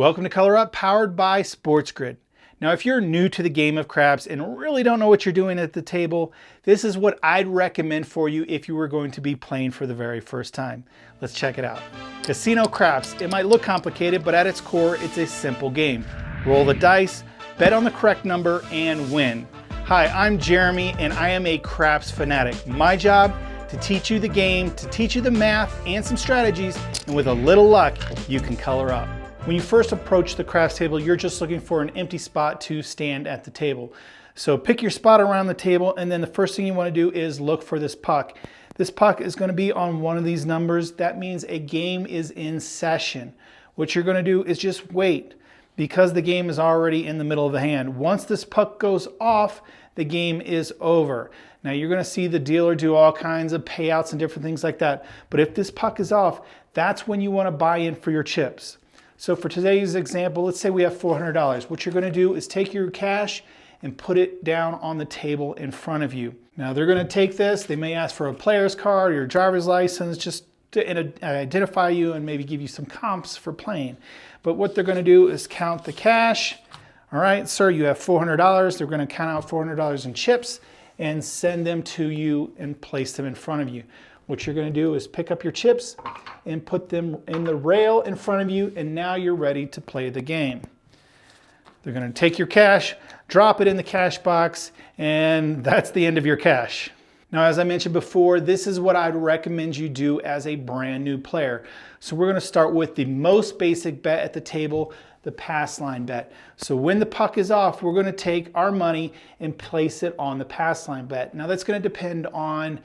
Welcome to Color Up, powered by Sports Grid. Now, if you're new to the game of craps and really don't know what you're doing at the table, this is what I'd recommend for you if you were going to be playing for the very first time. Let's check it out. Casino craps. It might look complicated, but at its core, it's a simple game. Roll the dice, bet on the correct number, and win. Hi, I'm Jeremy, and I am a craps fanatic. My job, to teach you the game, to teach you the math and some strategies, and with a little luck, you can color up. When you first approach the craps table, you're just looking for an empty spot to stand at the table. So pick your spot around the table, and then the first thing you want to do is look for this puck. This puck is going to be on one of these numbers. That means a game is in session. What you're going to do is just wait, because the game is already in the middle of the hand. Once this puck goes off, the game is over. Now you're going to see the dealer do all kinds of payouts and different things like that. But if this puck is off, that's when you want to buy in for your chips. So for today's example, let's say we have $400. What you're going to do is take your cash and put it down on the table in front of you. Now they're going to take this. They may ask for a player's card or your driver's license just to identify you and maybe give you some comps for playing. But what they're going to do is count the cash. All right, sir, you have $400. They're going to count out $400 in chips and send them to you and place them in front of you. What you're going to do is pick up your chips and put them in the rail in front of you, and now you're ready to play the game. They're going to take your cash, drop it in the cash box, and that's the end of your cash. Now, as I mentioned before, this is what I'd recommend you do as a brand new player. So we're going to start with the most basic bet at the table, the pass line bet. So when the puck is off, we're going to take our money and place it on the pass line bet. Now that's going to depend on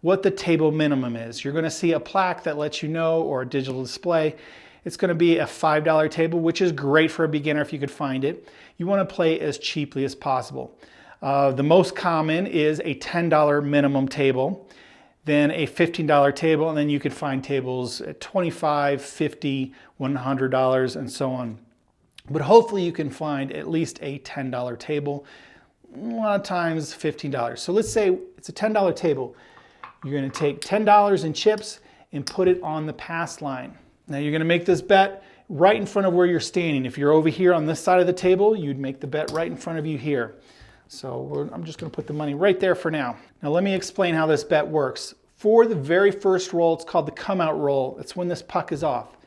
what the table minimum is. You're going to see a plaque that lets you know, or a digital display. It's going to be a $5 table, which is great for a beginner if you could find it. You want to play as cheaply as possible. The most common is a $10 minimum table, then a $15 table, and then you could find tables at $25, $50, $100, and so on. But hopefully you can find at least a $10 table, a lot of times $15. So let's say it's a $10 table. You're going to take $10 in chips and put it on the pass line. Now you're going to make this bet right in front of where you're standing. If you're over here on this side of the table, you'd make the bet right in front of you here. So I'm just going to put the money right there for now. Now let me explain how this bet works. For the very first roll, it's called the come out roll. It's when this puck is off.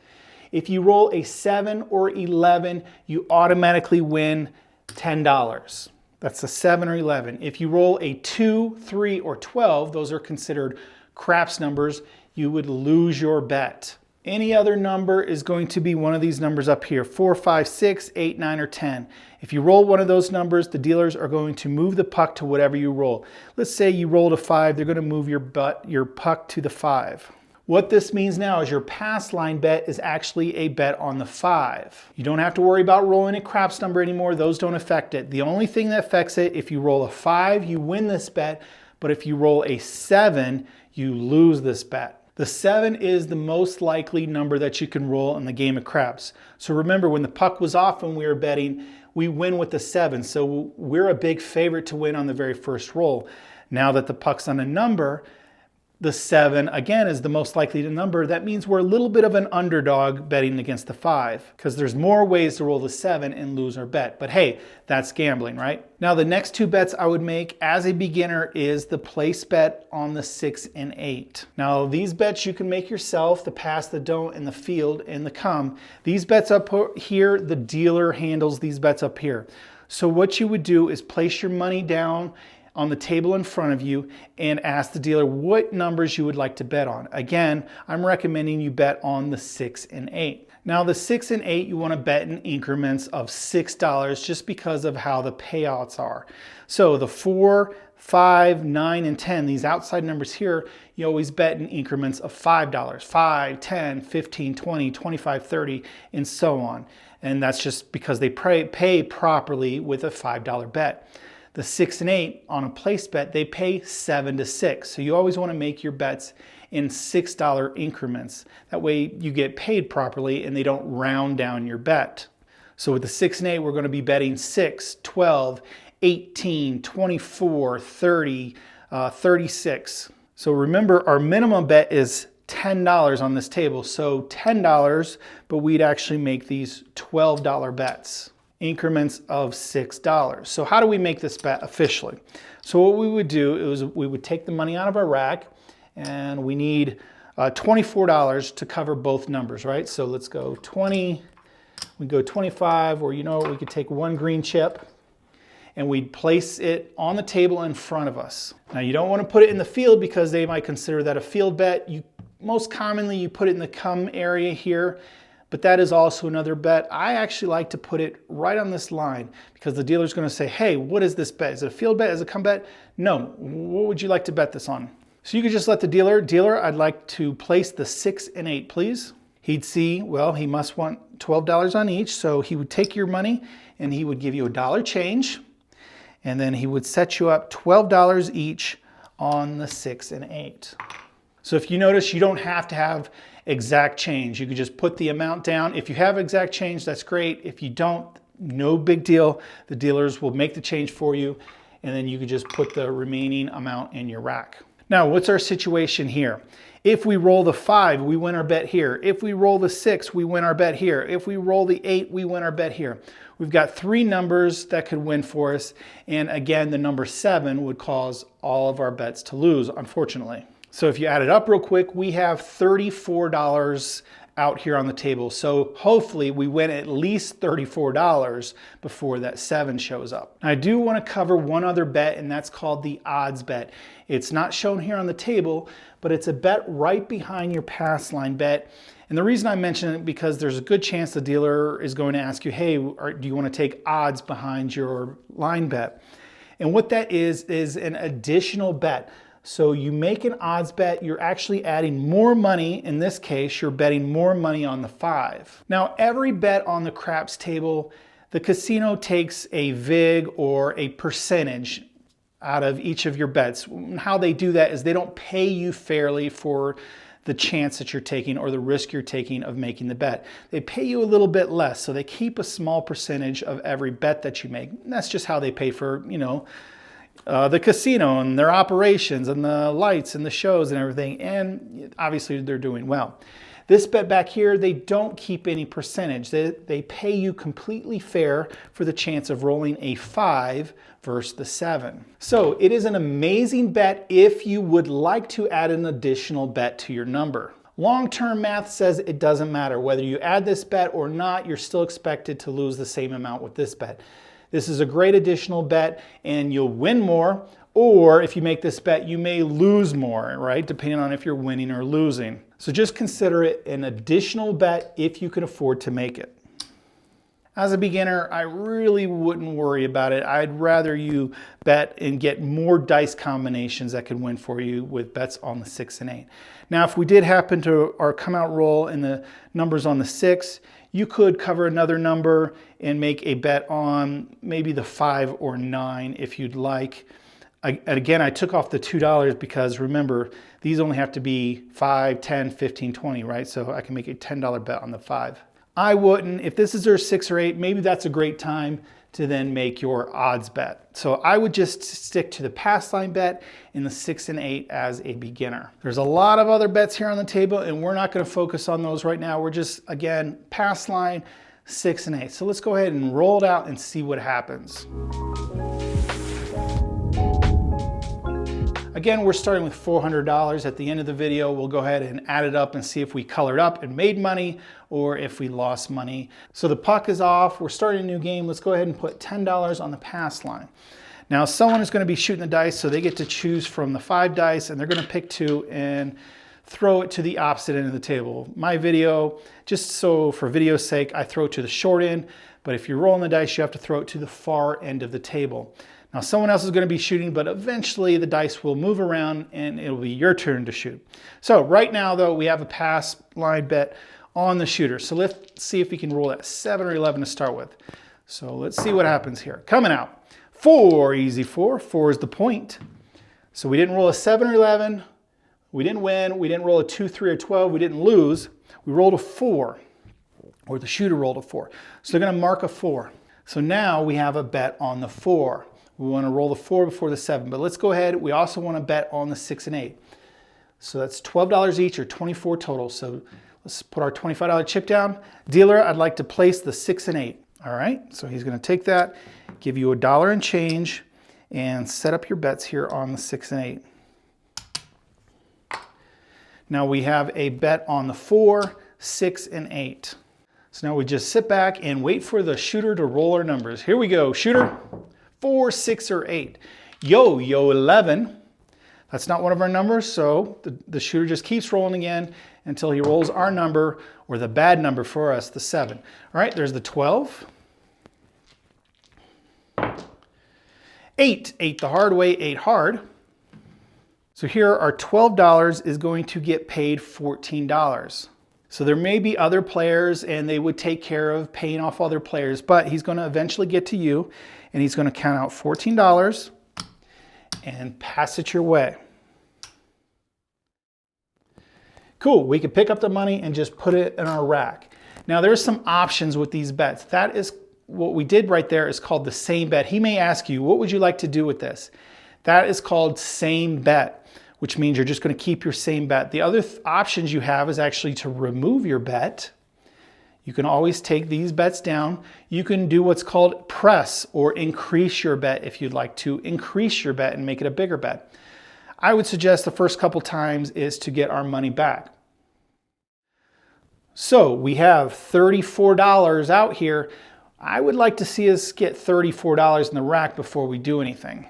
If you roll a 7 or 11, you automatically win $10. That's a 7 or 11. If you roll a 2, 3, or 12, those are considered craps numbers, you would lose your bet. Any other number is going to be one of these numbers up here, 4, 5, 6, 8, 9, or 10. If you roll one of those numbers, the dealers are going to move the puck to whatever you roll. Let's say you rolled a 5, they're going to move your puck to the 5. What this means now is your pass line bet is actually a bet on the 5. You don't have to worry about rolling a craps number anymore. Those don't affect it. The only thing that affects it, if you roll a 5, you win this bet. But if you roll a 7, you lose this bet. The 7 is the most likely number that you can roll in the game of craps. So remember, when the puck was off when we were betting, we win with the 7. So we're a big favorite to win on the very first roll. Now that the puck's on a number, the 7, again, is the most likely number. That means we're a little bit of an underdog betting against the 5, because there's more ways to roll the 7 and lose our bet. But hey, that's gambling, right? Now, the next two bets I would make as a beginner is the place bet on the 6 and 8. Now, these bets you can make yourself, the pass, the don't, and the field, and the come. These bets up here, the dealer handles these bets up here. So what you would do is place your money down on the table in front of you and ask the dealer what numbers you would like to bet on. Again, I'm recommending you bet on the 6 and 8. Now the 6 and 8, you want to bet in increments of $6 just because of how the payouts are. So the 4, 5, 9, and 10, these outside numbers here, you always bet in increments of $5. 5, 10, 15, 20, 25, 30, and so on. And that's just because they pay properly with a $5 bet. The 6 and 8 on a place bet, they pay 7 to 6. So you always want to make your bets in $6 increments. That way you get paid properly and they don't round down your bet. So with the 6 and 8, we're going to be betting 6, 12, 18, 24, 30, 36. So remember, our minimum bet is $10 on this table. So $10, but we'd actually make these $12 bets, increments of $6. So how do we make this bet officially? So what we would do is we would take the money out of our rack, and we need $24 to cover both numbers, right? So let's go 20, we go 25, or you know what, we could take one green chip and we'd place it on the table in front of us. Now you don't want to put it in the field because they might consider that a field bet. Most commonly you put it in the come area here, but that is also another bet. I actually like to put it right on this line because the dealer's going to say, hey, what is this bet? Is it a field bet? Is it a come bet? No. What would you like to bet this on? So you could just let the dealer, I'd like to place the 6 and 8, please. He'd see, well, he must want $12 on each, so he would take your money and he would give you $1 change, and then he would set you up $12 each on the 6 and 8. So if you notice, you don't have to have exact change. You could just put the amount down. If you have exact change, that's great. If you don't, no big deal. The dealers will make the change for you, and then you could just put the remaining amount in your rack. Now, what's our situation here? If we roll the 5, we win our bet here. If we roll the 6, we win our bet here. If we roll the 8, we win our bet here. We've got 3 numbers that could win for us. And again, the number 7 would cause all of our bets to lose, unfortunately. So if you add it up real quick, we have $34 out here on the table. So hopefully we win at least $34 before that 7 shows up. I do want to cover one other bet, and that's called the odds bet. It's not shown here on the table, but it's a bet right behind your pass line bet. And the reason I mention it because there's a good chance the dealer is going to ask you, hey, do you want to take odds behind your line bet? And what that is an additional bet. So you make an odds bet, you're actually adding more money. In this case, you're betting more money on the 5. Now, every bet on the craps table, the casino takes a vig or a percentage out of each of your bets. How they do that is they don't pay you fairly for the chance that you're taking or the risk you're taking of making the bet. They pay you a little bit less, so they keep a small percentage of every bet that you make. And that's just how they pay for, the casino and their operations and the lights and the shows and everything, and obviously they're doing well. This bet back here, they don't keep any percentage. They pay you completely fair for the chance of rolling a 5 versus the 7. So it is an amazing bet if you would like to add an additional bet to your number. Long-term math says it doesn't matter. Whether you add this bet or not, you're still expected to lose the same amount with this bet. This is a great additional bet and you'll win more, or if you make this bet, you may lose more, right? Depending on if you're winning or losing. So just consider it an additional bet if you can afford to make it. As a beginner, I really wouldn't worry about it. I'd rather you bet and get more dice combinations that could win for you with bets on the 6 and 8. Now, if we did happen to our come out roll and the numbers on the 6, you could cover another number and make a bet on maybe the 5 or 9 if you'd like. Again, I took off the $2 because remember, these only have to be 5, 10, 15, 20, right? So I can make a $10 bet on the 5. I wouldn't. If this is their 6 or 8, maybe that's a great time to then make your odds bet. So I would just stick to the pass line bet in the 6 and 8 as a beginner. There's a lot of other bets here on the table and we're not going to focus on those right now. We're just, again, pass line, 6 and 8. So let's go ahead and roll it out and see what happens. Again, we're starting with $400. At the end of the video, we'll go ahead and add it up and see if we colored up and made money or if we lost money. So the puck is off. We're starting a new game. Let's go ahead and put $10 on the pass line. Now, someone is going to be shooting the dice, so they get to choose from the 5 dice, and they're going to pick 2 and throw it to the opposite end of the table. My video, just so for video's sake, I throw it to the short end, but if you're rolling the dice, you have to throw it to the far end of the table. Now someone else is going to be shooting, but eventually the dice will move around and it'll be your turn to shoot. So right now though, we have a pass line bet on the shooter. So let's see if we can roll that 7 or 11 to start with. So let's see what happens here. Coming out, 4, easy 4. 4 is the point. So we didn't roll a 7 or 11. We didn't win. We didn't roll a 2, 3, or 12. We didn't lose. We rolled a 4, or the shooter rolled a 4. So they're going to mark a 4. So now we have a bet on the 4. We want to roll the 4 before the 7, but let's go ahead. We also want to bet on the 6 and 8. So that's $12 each, or 24 total. So let's put our $25 chip down. Dealer, I'd like to place the 6 and 8. All right, so he's going to take that, give you $1 and change, and set up your bets here on the 6 and 8. Now we have a bet on the 4, 6, and 8. So now we just sit back and wait for the shooter to roll our numbers. Here we go, shooter, 4, 6, or 8. Yo, 11. That's not one of our numbers, so the shooter just keeps rolling again until he rolls our number, or the bad number for us, the 7. All right, there's the 12. 8, 8 the hard way, 8 hard. So here our $12 is going to get paid $14. So there may be other players and they would take care of paying off other players, but he's going to eventually get to you and he's going to count out $14 and pass it your way. Cool, we could pick up the money and just put it in our rack. Now there's some options with these bets. That is what we did right there is called the same bet. He may ask you, what would you like to do with this? That is called same bet, which means you're just going to keep your same bet. The other options you have is actually to remove your bet. You can always take these bets down. You can do what's called press or increase your bet if you'd like to increase your bet and make it a bigger bet. I would suggest the first couple times is to get our money back. So we have $34 out here. I would like to see us get $34 in the rack before we do anything.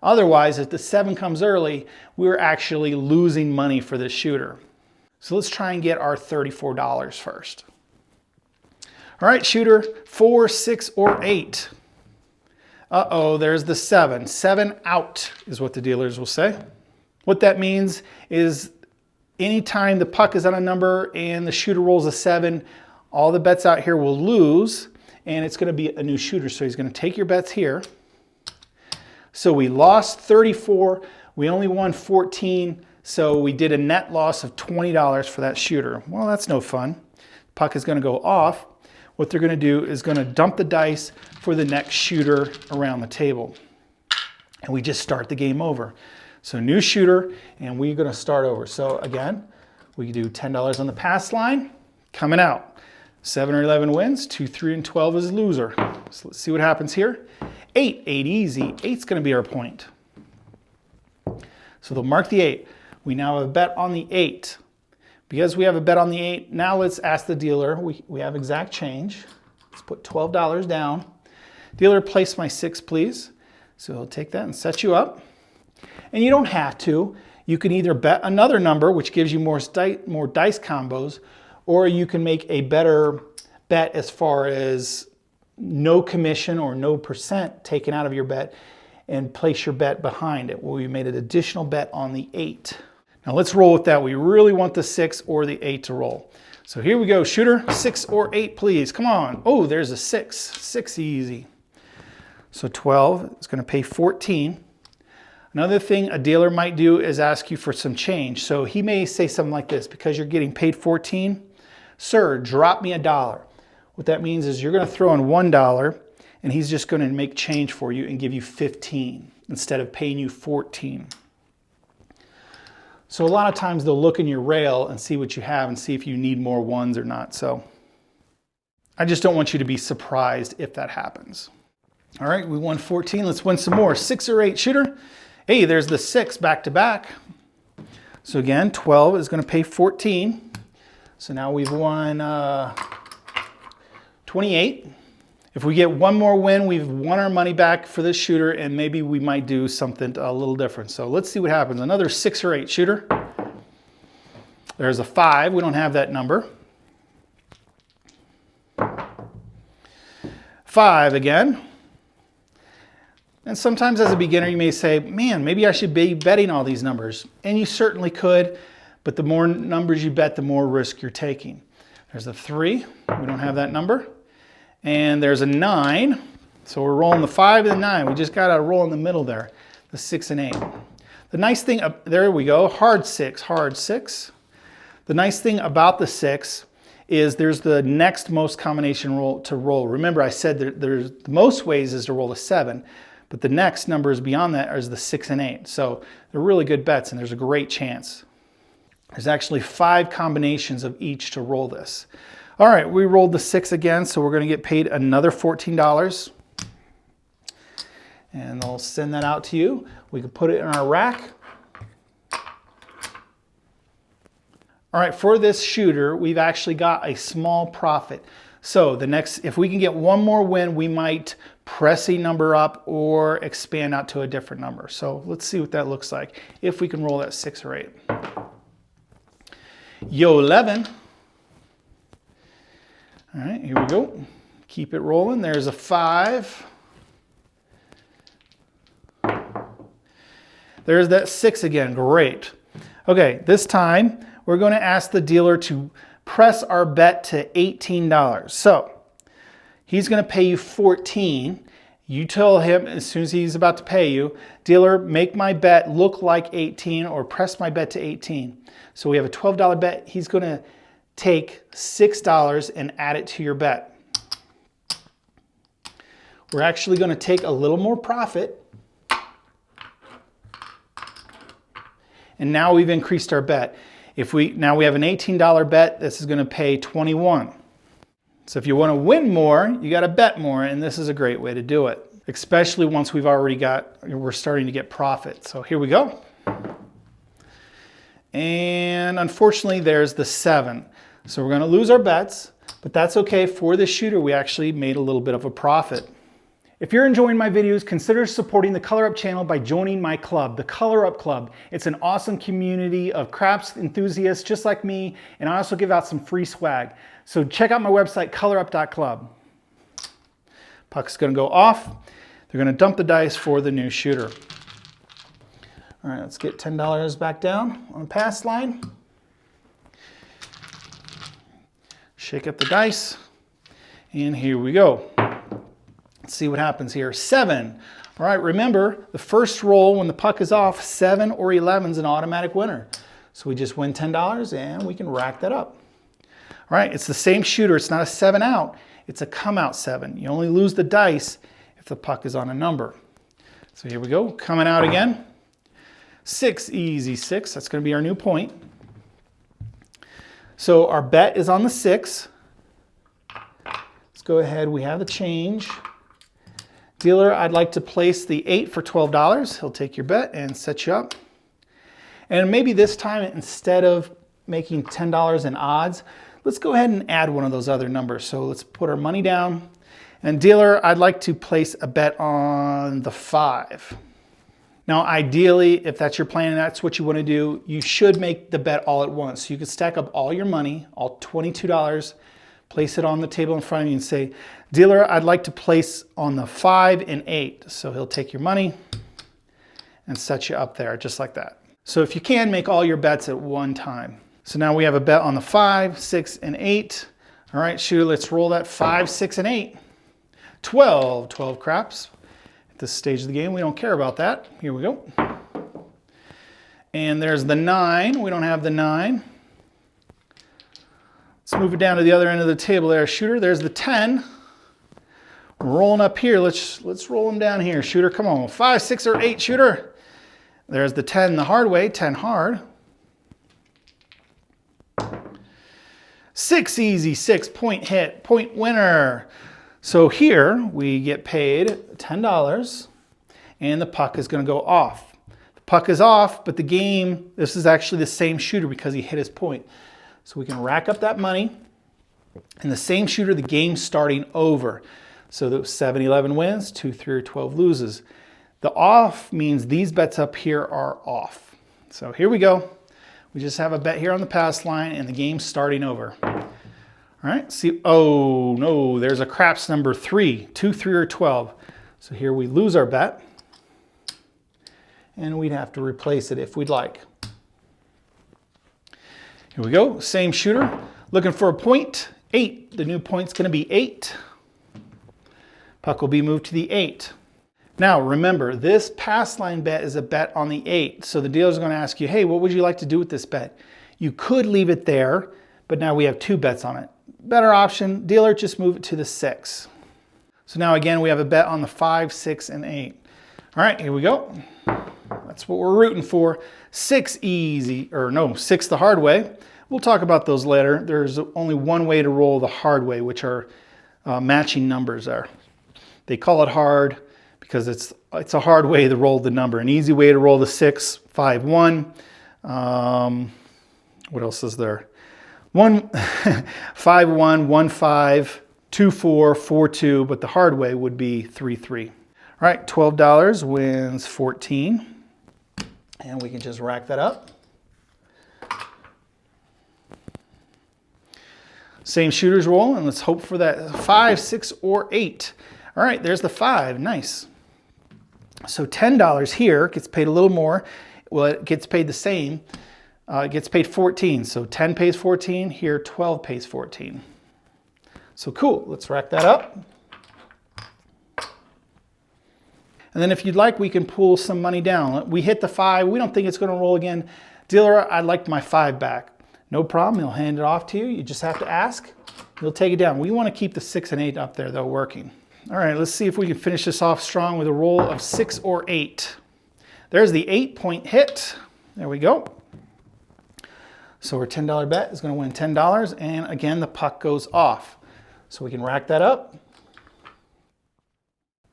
Otherwise, if the 7 comes early, we're actually losing money for this shooter. So let's try and get our $34 first. All right, shooter, 4, 6, or 8. Uh-oh, there's the 7. 7 out is what the dealers will say. What that means is anytime the puck is on a number and the shooter rolls a 7, all the bets out here will lose, and it's going to be a new shooter. So he's going to take your bets here. So we lost 34, we only won 14, so we did a net loss of $20 for that shooter. Well, that's no fun. Puck is going to go off. What they're going to do is going to dump the dice for the next shooter around the table. And we just start the game over. So new shooter, and we're going to start over. So again, we do $10 on the pass line, coming out. 7 or 11 wins, 2, 3, and 12 is loser. So let's see what happens here. 8, 8 easy. 8's going to be our point. So they'll mark the 8. We now have a bet on the 8. Because we have a bet on the 8, now let's ask the dealer. We have exact change. Let's put $12 down. Dealer, place my 6, please. So he'll take that and set you up. And you don't have to. You can either bet another number, which gives you more dice combos, or you can make a better bet as far as no commission or no percent taken out of your bet and place your bet behind it. Well, we made an additional bet on the 8. Now let's roll with that. We really want the 6 or the 8 to roll. So here we go, shooter, 6 or 8, please. Come on. Oh, there's a 6. 6 easy. So 12 is going to pay 14. Another thing a dealer might do is ask you for some change. So he may say something like this: because you're getting paid 14, sir, drop me $1. What that means is you're going to throw in $1 and he's just going to make change for you and give you 15 instead of paying you 14. So a lot of times they'll look in your rail and see what you have and see if you need more ones or not. So I just don't want you to be surprised if that happens. All right, we won 14. Let's win some more. 6 or 8, shooter. Hey, there's the 6 back to back. So again, 12 is going to pay 14. So now we've won 28. If we get one more win, we've won our money back for this shooter, and maybe we might do something a little different. So let's see what happens. Another 6 or 8, shooter. There's a 5. We don't have that number. 5 again. And sometimes as a beginner, you may say, man, maybe I should be betting all these numbers. And you certainly could, but the more numbers you bet, the more risk you're taking. There's a 3. We don't have that number. And there's a 9. So we're rolling the 5 and the 9. We just got to roll in the middle there, the 6 and 8. The nice thing, there we go, hard 6, hard 6. The nice thing about the 6 is there's the next most combination roll to roll. Remember, I said there's the most ways is to roll a 7. But the next numbers beyond that is the 6 and 8. So they're really good bets, and there's a great chance. There's actually 5 combinations of each to roll this. All right, we rolled the 6 again, so we're going to get paid another $14. And I'll send that out to you. We can put it in our rack. All right, for this shooter, we've actually got a small profit. So if we can get one more win, we might press a number up or expand out to a different number. So let's see what that looks like if we can roll that 6 or 8. Yo, 11. All right, here we go. Keep it rolling. There's a 5. There's that 6 again. Great. Okay, this time we're going to ask the dealer to press our bet to $18. So he's going to pay you $14. You tell him as soon as he's about to pay you, dealer, make my bet look like $18 or press my bet to $18. So we have a $12 bet. He's going to take $6 and add it to your bet. We're actually going to take a little more profit. And now we've increased our bet. Now we have an $18 bet, this is going to pay $21. So if you want to win more, you got to bet more, and this is a great way to do it, especially once we're starting to get profit. So here we go. And unfortunately, there's the 7. So we're going to lose our bets, but that's okay. For this shooter, we actually made a little bit of a profit. If you're enjoying my videos, consider supporting the Color Up channel by joining my club, the Color Up Club. It's an awesome community of craps enthusiasts just like me, and I also give out some free swag. So check out my website, colorup.club. Puck's going to go off. They're going to dump the dice for the new shooter. All right, let's get $10 back down on the pass line. Shake up the dice, and here we go. Let's see what happens here. 7. All right, remember, the first roll when the puck is off, 7 or 11 is an automatic winner. So we just win $10 and we can rack that up. All right, it's the same shooter. It's not a 7 out. It's a come out 7. You only lose the dice if the puck is on a number. So here we go, coming out again. 6, easy 6. That's going to be our new point. So our bet is on the 6. Let's go ahead. We have the change. Dealer, I'd like to place the 8 for $12. He'll take your bet and set you up. And maybe this time, instead of making $10 in odds, let's go ahead and add one of those other numbers. So let's put our money down. And dealer, I'd like to place a bet on the 5. Now, ideally, if that's your plan and that's what you want to do, you should make the bet all at once. So you can stack up all your money, all $22, place it on the table in front of you and say, dealer, I'd like to place on the 5 and 8. So he'll take your money and set you up there just like that. So if you can, make all your bets at one time. So now we have a bet on the 5, 6, and 8. All right, shooter, let's roll that 5, 6, and 8. 12 craps. At this stage of the game, we don't care about that. Here we go. And there's the 9. We don't have the 9. Let's move it down to the other end of the table there, shooter. There's the 10. We're rolling up here. Let's roll them down here, shooter. Come on, 5, 6, or 8, shooter. There's the 10 the hard way, 10 hard. 6, easy 6, point hit, point winner. So here we get paid $10 and the puck is going to go off. The puck is off, but the game, this is actually the same shooter because he hit his point. So we can rack up that money, and the same shooter, the game's starting over. So the 7, 11 wins, 2, 3, or 12 loses. The off means these bets up here are off. So here we go. We just have a bet here on the pass line, and the game's starting over. All right, see, oh no, there's a craps number 3, 2, 3, or 12. So here we lose our bet, and we'd have to replace it if we'd like. Here we go, same shooter, looking for a point, 8. The new point's gonna be 8. Puck will be moved to the 8. Now remember, this pass line bet is a bet on the 8. So the dealer's gonna ask you, hey, what would you like to do with this bet? You could leave it there, but now we have 2 bets on it. Better option, dealer, just move it to the 6. So now again, we have a bet on the 5, 6, and 8. All right, here we go. That's what we're rooting for. 6 easy, or no, 6 the hard way. We'll talk about those later. There's only one way to roll the hard way, which are matching numbers are. They call it hard because it's a hard way to roll the number. An easy way to roll the 6, 5, 1. What else is there? 1, 5, 1, 1, 5, 2, 4, 4, 2, but the hard way would be 3, 3. All right, $12 wins 14. And we can just rack that up. Same shooters roll, and let's hope for that 5, 6, or 8. All right, there's the 5, nice. So $10 here gets paid a little more. Well, it gets paid the same. It gets paid 14. So 10 pays 14, here 12 pays 14. So cool, let's rack that up. And then if you'd like, we can pull some money down. We hit the 5, we don't think it's gonna roll again. Dealer, I'd like my 5 back. No problem, he'll hand it off to you. You just have to ask, he'll take it down. We wanna keep the 6 and 8 up there though, working. All right, let's see if we can finish this off strong with a roll of 6 or 8. There's the 8-point hit. There we go. So our $10 bet is gonna win $10, and again, the puck goes off. So we can rack that up.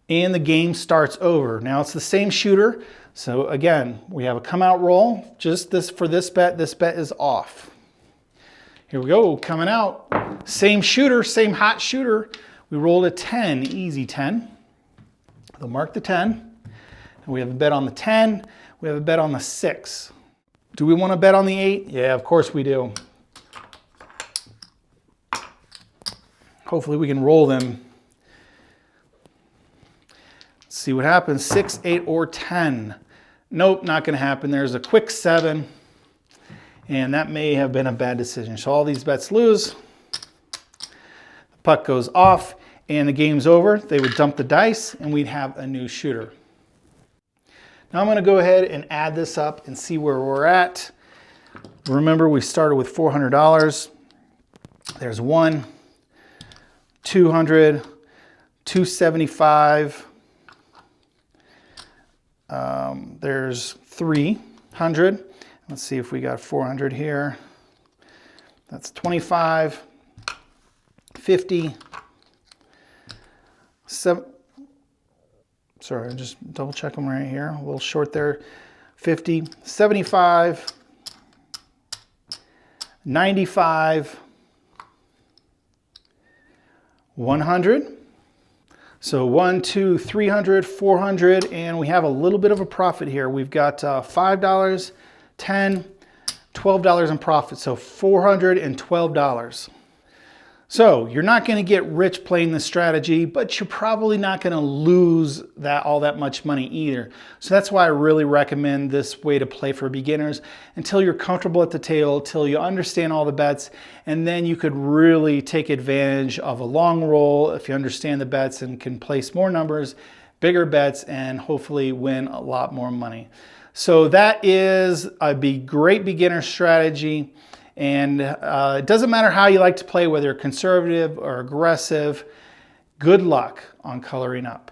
And the game starts over. Now it's the same shooter. So again, we have a come out roll. Just this for this bet is off. Here we go, coming out. Same shooter, same hot shooter. We rolled a 10, easy 10. They'll mark the 10. And we have a bet on the 10. We have a bet on the 6. Do we want to bet on the 8? Yeah, of course we do. Hopefully we can roll them. Let's see what happens. 6, 8, or 10. Nope, not going to happen. There's a quick 7. And that may have been a bad decision. So all these bets lose. The puck goes off and the game's over. They would dump the dice and we'd have a new shooter. Now I'm going to go ahead and add this up and see where we're at. Remember, we started with $400. There's 1, 200, 275. There's 300. Let's see if we got 400 here. That's 25, 50, 7. Sorry, I'm just double check them right here. A little short there. 50, 75, 95, 100. So 1, 2, 300, 400, and we have a little bit of a profit here. We've got $5, 10, $12 in profit, so $412. So you're not going to get rich playing this strategy, but you're probably not going to lose all that much money either. So that's why I really recommend this way to play for beginners until you're comfortable at the table, till you understand all the bets, and then you could really take advantage of a long roll if you understand the bets and can place more numbers, bigger bets, and hopefully win a lot more money. So that is a great beginner strategy. And it doesn't matter how you like to play, whether you're conservative or aggressive. Good luck on coloring up.